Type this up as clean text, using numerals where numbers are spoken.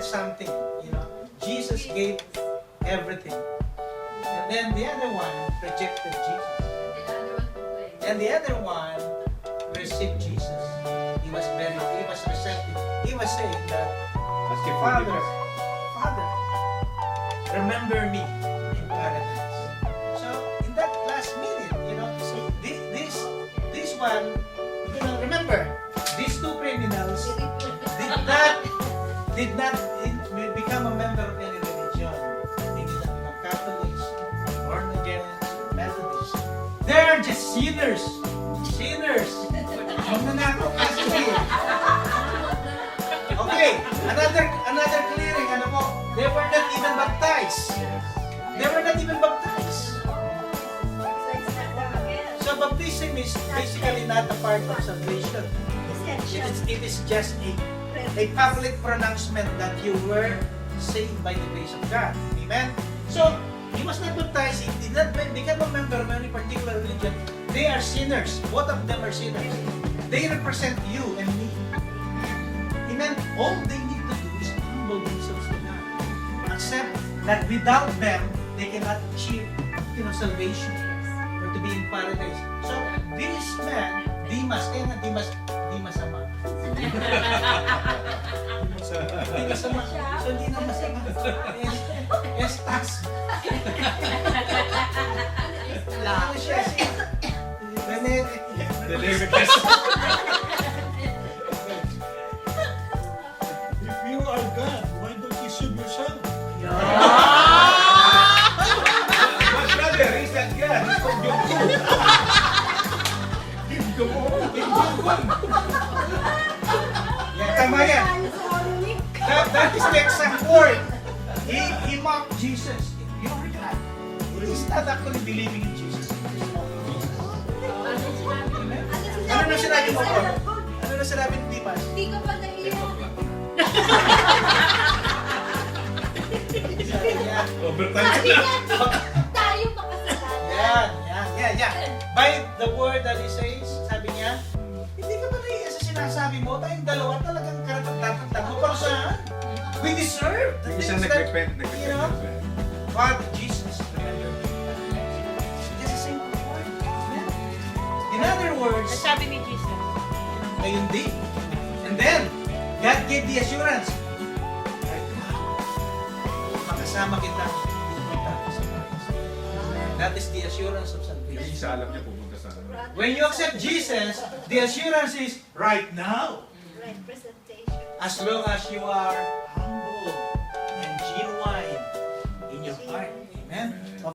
something, you know. Jesus gave everything. And then the other one rejected Jesus. And the other one received Jesus. He was receptive. He was saying that, Father, remember me in paradise. So in that last minute, you know, this one, you know, remember, these two criminals did not become a member of any religion. They did not become Catholics, born again, Methodists. They are just sinners. Sinners. Okay, another clearing. Ano po? They were not even baptized. They were not even baptized. So baptism is basically not a part of salvation. It is just a public pronouncement that you were saved by the grace of God. Amen? So, he was not baptized. He did not become a member of any particular religion. They are sinners. Both of them are sinners. They represent you and me. Amen? All they need to do is humble themselves to God. Accept that without them, they cannot achieve, you know, salvation or to be in paradise. So, this man, Demas Ama. Dimas Ama. So, hindi na masama. Estas. Ano siya? If you are God, why don't you shoot yourself? Mas brother, is that God? He's from Jong-un. Kim Jong-un. Yeah, tama yan. That is the exact word. He mocked Jesus. You know that? He's not actually believing in Jesus. Ano na sinabi mo po? Ano na sinabi ni Dimas? Hindi ko pa naiyak. Overtime Sabi na. niya, tayo makasalanan. Yan. By the word that he says, sabi niya, hindi ka ba naiiyak sa sinasabi mo? Tayong dalawa talagang karatatatan mo. Pero saan? We deserve the Yung things isang that, nag-repent. you know, but Jesus, remember me. Just a simple word. In other words, Sabi ni Jesus. ngayon din. And then, God gave the assurance. Right now, makasama kita pupunta sa paradise. That is the assurance of Yung salvation. isa alam niya pupunta sa ano. When you accept Jesus, the assurance is right now. Representation. As long as you are